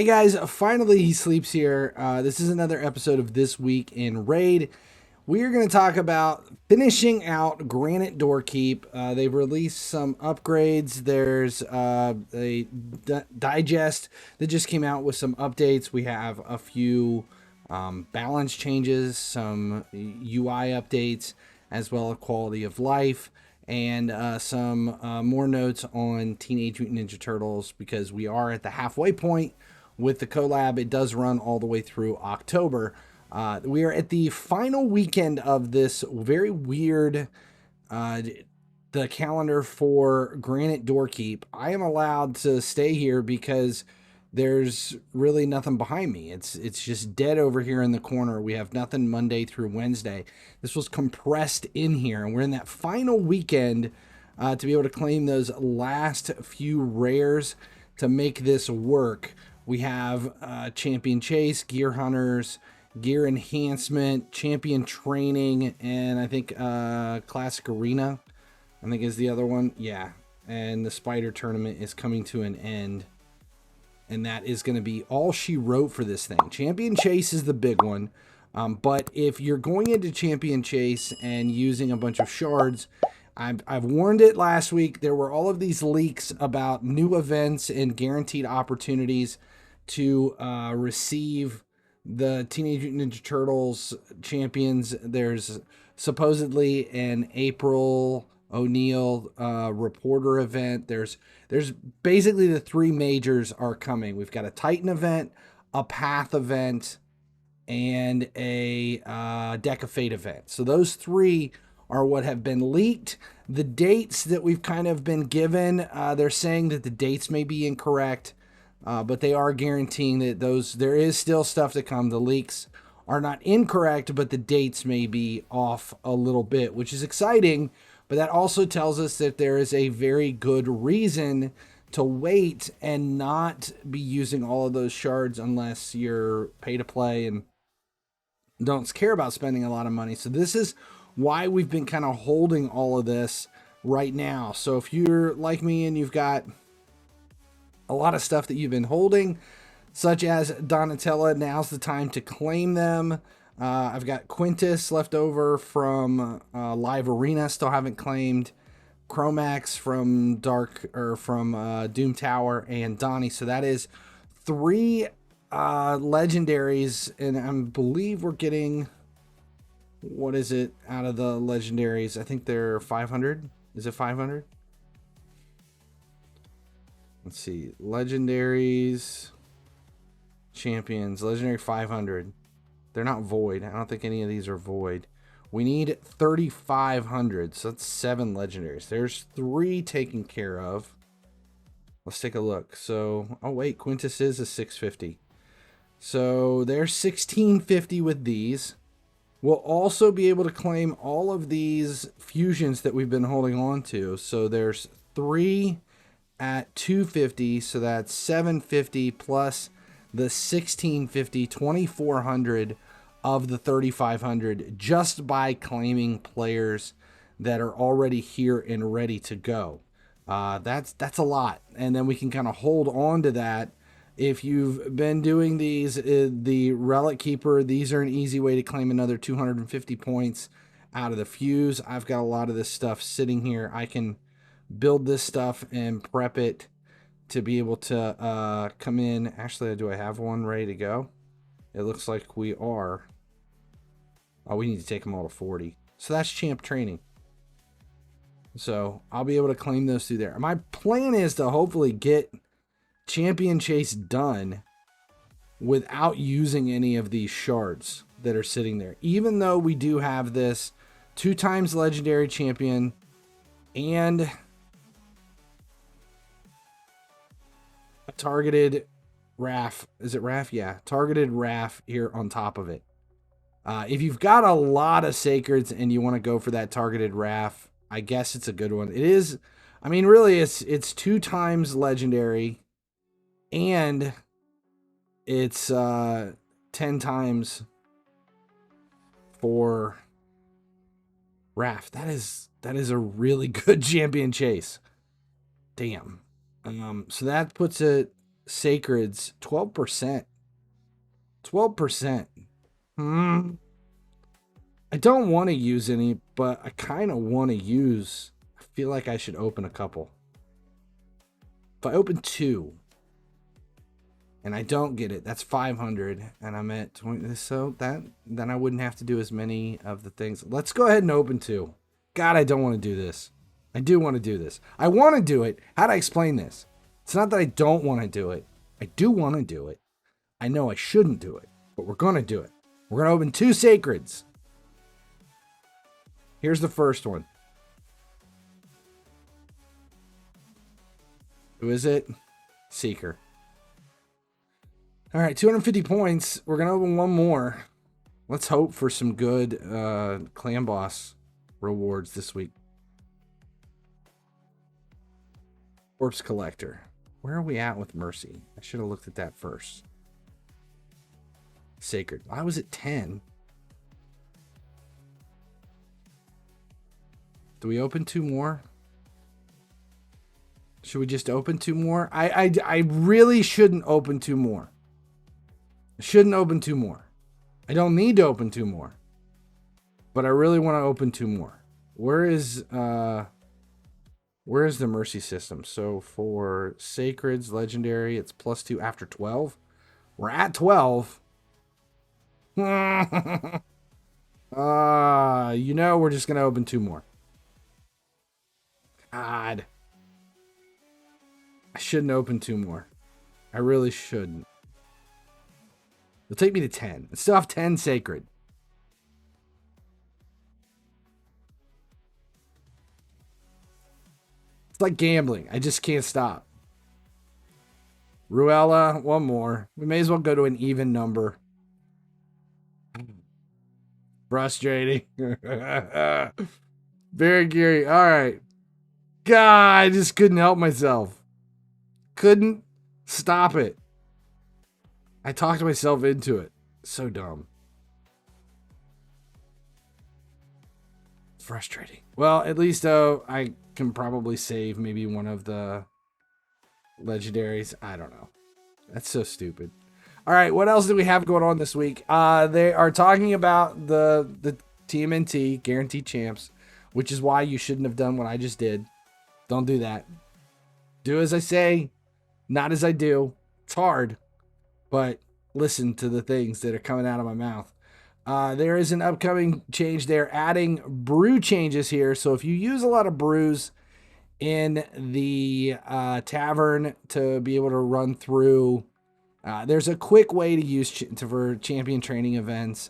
Hey guys, finally he sleeps here. This is another episode of This Week in Raid. We are going to talk about finishing out Granite Doorkeep. They've released some upgrades. There's a digest that just came out with some updates. We have a few balance changes, some UI updates, as well as quality of life, and some more notes on Teenage Mutant Ninja Turtles because we are at the halfway point with the collab. It does run all the way through October. We are at the final weekend of this very weird the calendar for Granite Doorkeep. I am allowed to stay here because there's really nothing behind me. It's just dead over here in the corner. We have nothing Monday through Wednesday. This was compressed in here, and we're in that final weekend to be able to claim those last few rares to make this work. We have Champion Chase, Gear Hunters, Gear Enhancement, Champion Training, and I think Classic Arena, I think is the other one. Yeah, and the Spider Tournament is coming to an end. And that is going to be all she wrote for this thing. Champion Chase is the big one. But if you're going into Champion Chase and using a bunch of shards, I've warned it last week. There were all of these leaks about new events and guaranteed opportunities to receive the Teenage Mutant Ninja Turtles champions. There's supposedly an April O'Neil reporter event. There's basically the three majors are coming. We've got a Titan event, a Path event, and a Deck of Fate event. So those three are what have been leaked. The dates that we've kind of been given, they're saying that the dates may be incorrect, but they are guaranteeing that there is still stuff to come. The leaks are not incorrect, but the dates may be off a little bit, which is exciting. But that also tells us that there is a very good reason to wait and not be using all of those shards unless you're pay to play and don't care about spending a lot of money. So this is why we've been kind of holding all of this right now. So if you're like me and you've got a lot of stuff that you've been holding, such as Donatella, now's the time to claim them. I've got Quintus left over from Live Arena, still haven't claimed. Chromax from Doom Tower, and Donnie. So that is three legendaries, and I believe we're getting, what is it out of the legendaries? I think they're 500. Is it 500? Let's see. Legendaries, champions, legendary 500. They're not void. I don't think any of these are void. We need 3,500, so that's 7 legendaries. There's 3 taken care of. Let's take a look. So, oh wait, Quintus is a 650. So there's 1,650 with these. We'll also be able to claim all of these fusions that we've been holding on to. So there's 3 at 250, so that's 750 plus the 1,650, 2,400 of the 3,500 just by claiming players that are already here and ready to go. That's a lot, and then we can kind of hold on to that. If you've been doing these, the Relic Keeper, these are an easy way to claim another 250 points out of the fuse. I've got a lot of this stuff sitting here. I can build this stuff and prep it to be able to come in. Actually, do I have one ready to go? It looks like we are. Oh, we need to take them all to 40. So that's champ training. So I'll be able to claim those through there. My plan is to hopefully get Champion Chase done without using any of these shards that are sitting there. Even though we do have this 2 times legendary champion and a targeted RAF. Is it RAF? Yeah, targeted RAF here on top of it. If you've got a lot of sacreds and you want to go for that targeted RAF, I guess it's a good one. It is, I mean, really, it's 2 times legendary, and it's 10 times for RAF. That is a really good champion chase. Damn. So that puts it sacreds, 12%. 12%. I don't want to use any, but I kind of want to use. I feel like I should open a couple. If I open 2 and I don't get it, that's 500, and I'm at 20. So then I wouldn't have to do as many of the things. Let's go ahead and open 2. God, I don't want to do this. I do want to do this. I want to do it. How do I explain this? It's not that I don't want to do it. I do want to do it. I know I shouldn't do it, but we're going to do it. We're going to open 2 sacreds. Here's the first one. Who is it? Seeker. All right, 250 points. We're going to open one more. Let's hope for some good clan boss rewards this week. Corpse Collector. Where are we at with Mercy? I should have looked at that first. Sacred. Why was it 10? Do we open 2 more? Should we just open 2 more? I really shouldn't open 2 more. I shouldn't open 2 more. I don't need to open 2 more. But I really want to open 2 more. Where is the mercy system? So for sacreds, legendary, it's +2 after 12. We're at 12. You know, we're just going to open 2 more. God. I shouldn't open 2 more. I really shouldn't. It'll take me to 10. I still have 10 sacred. It's like gambling. I just can't stop. Ruella, one more. We may as well go to an even number. Frustrating. Very Geary. All right. God, I just couldn't help myself. Couldn't stop it. I talked myself into it. So dumb. Frustrating. Well, at least though, I can probably save maybe one of the legendaries. I don't know. That's so stupid. All right, what else do we have going on this week? They are talking about the TMNT Guaranteed Champs, which is why you shouldn't have done what I just did. Don't do that. Do as I say, not as I do. It's hard, but listen to the things that are coming out of my mouth. There is an upcoming change. They're adding brew changes here. So if you use a lot of brews in the tavern to be able to run through, there's a quick way to use for champion training events.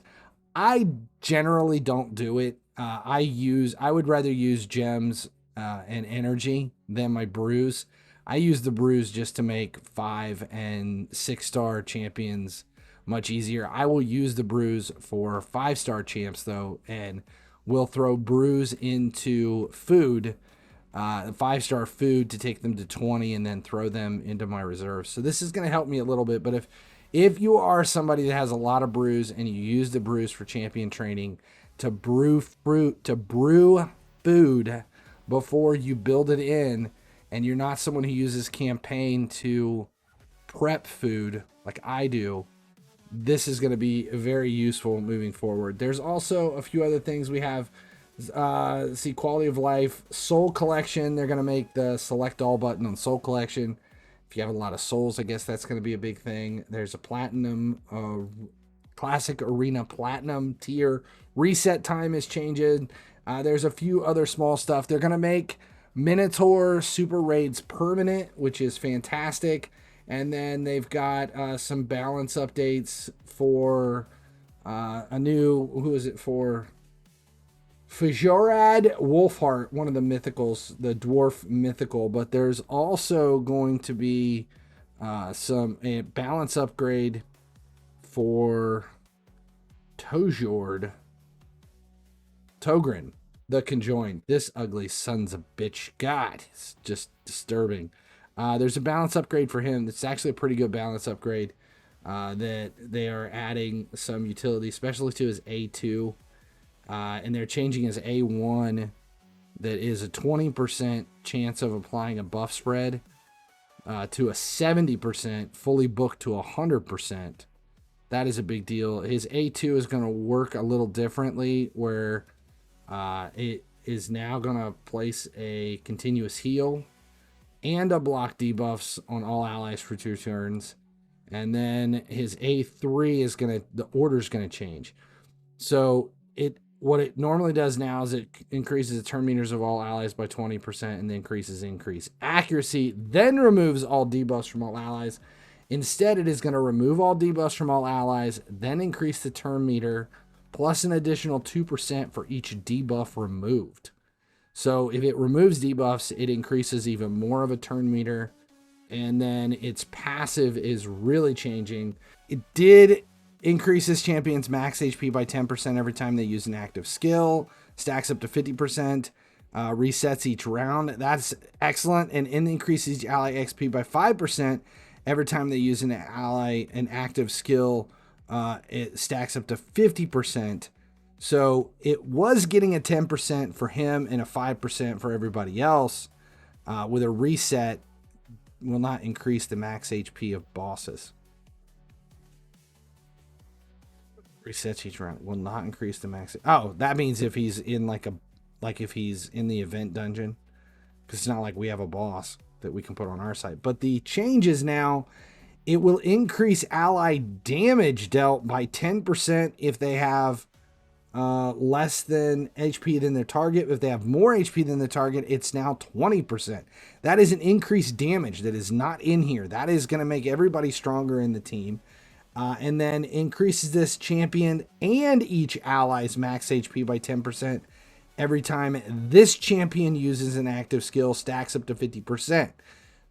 I generally don't do it. I would rather use gems and energy than my brews. I use the brews just to make 5 and 6-star champions much easier. I will use the brews for 5-star champs though, and we'll throw brews into food, 5-star food to take them to 20, and then throw them into my reserves. So this is going to help me a little bit. But if you are somebody that has a lot of brews and you use the brews for champion training to brew food before you build it in, and you're not someone who uses campaign to prep food like I do, this is going to be very useful moving forward. There's also a few other things we have. See, quality of life, soul collection. They're going to make the select all button on soul collection. If you have a lot of souls, I guess that's going to be a big thing. There's a platinum, classic arena platinum tier. Reset time is changing. There's a few other small stuff. They're going to make Minotaur super raids permanent, which is fantastic. And then they've got some balance updates for a new, who is it for? Fjorad Wolfheart, one of the mythicals, the dwarf mythical. But there's also going to be a balance upgrade for Togrin, the Conjoined. This ugly son's a bitch. God, it's just disturbing. There's a balance upgrade for him. It's actually a pretty good balance upgrade that they are adding some utility, especially to his A2. And they're changing his A1 that is a 20% chance of applying a buff spread. to a 70%, fully booked to 100%. That is a big deal. His A2 is going to work a little differently, where it is now going to place a continuous heal and a block debuffs on all allies for 2 turns. And then his A3 is going to, the order is going to change. So what it normally does now is it increases the turn meters of all allies by 20% and then increase accuracy, then removes all debuffs from all allies. Instead, it is going to remove all debuffs from all allies, then increase the turn meter, plus an additional 2% for each debuff removed. So if it removes debuffs, it increases even more of a turn meter. And then its passive is really changing. It did increase this champion's max HP by 10% every time they use an active skill, stacks up to 50%, resets each round. That's excellent. And it increases ally XP by 5% every time they use an active skill. It stacks up to 50%. So it was getting a 10% for him and a 5% for everybody else. With a reset, will not increase the max HP of bosses. Resets each round, will not increase the max. Oh, that means if he's in if he's in the event dungeon, because it's not like we have a boss that we can put on our side. But the change is now, it will increase ally damage dealt by 10% if they have less than HP than their target. If they have more HP than the target, it's now 20%. That is an increased damage that is not in here. That is going to make everybody stronger in the team. And then increases this champion and each ally's max HP by 10% every time this champion uses an active skill, stacks up to 50%.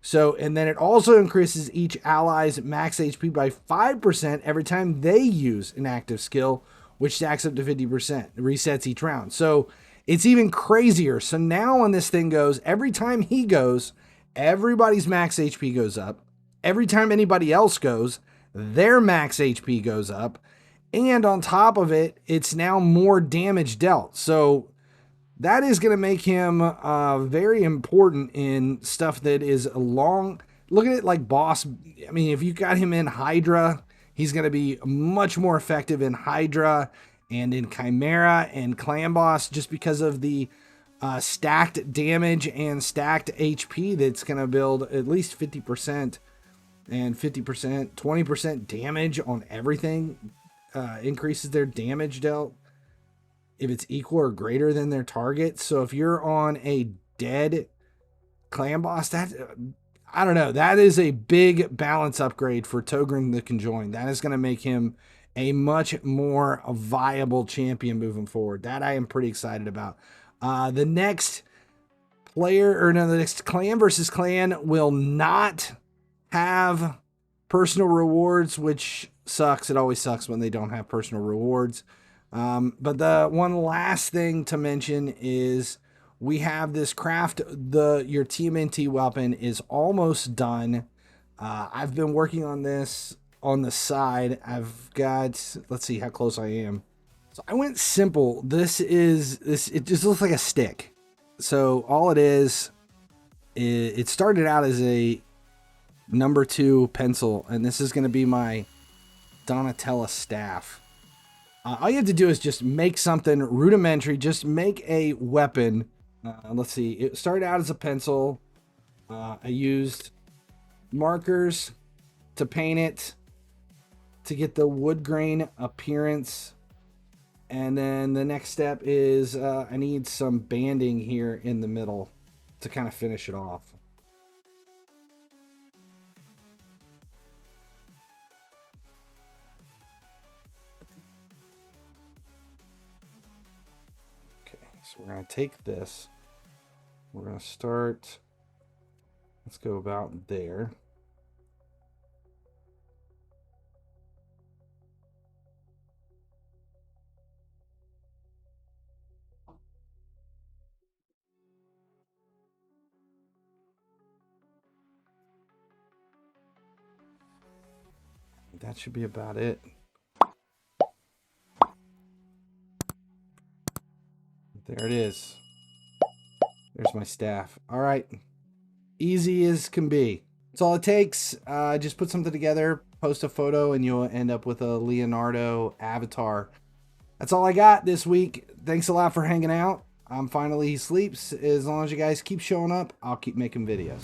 So, and then it also increases each ally's max HP by 5% every time they use an active skill, which stacks up to 50%, resets each round. So it's even crazier. So now when this thing goes, every time he goes, everybody's max HP goes up. Every time anybody else goes, their max HP goes up. And on top of it, it's now more damage dealt. So that is going to make him very important in stuff that is long. Look at it like boss. I mean, if you got him in HYDRA, he's going to be much more effective in HYDRA and in CHIMERA and Clan Boss, just because of the stacked damage and stacked HP that's going to build at least 50% and 50%, 20% damage on everything. Increases their damage dealt if it's equal or greater than their target. So if you're on a dead Clan Boss, that I don't know, that is a big balance upgrade for Toghren the Conjoined. That is going to make him a much more viable champion moving forward. That I am pretty excited about. The next the next clan versus clan will not have personal rewards, which sucks. It always sucks when they don't have personal rewards. But the one last thing to mention is we have this craft. Your TMNT weapon is almost done. I've been working on this on the side. I've got, let's see how close I am. So I went simple. It just looks like a stick. So all it is, it started out as a number 2 pencil, and this is going to be my Donatella staff. All you have to do is just make something rudimentary. Just make a weapon. Let's see. It started out as a pencil. I used markers to paint it to get the wood grain appearance. And then the next step is I need some banding here in the middle to kind of finish it off. So we're going to take this, we're going to start, let's go about there. That should be about it. There it is. There's my staff. All right. Easy as can be. That's all it takes. Just put something together, post a photo, and you'll end up with a Leonardo avatar. That's all I got this week. Thanks a lot for hanging out. I'm Finally He Sleeps. As long as you guys keep showing up, I'll keep making videos.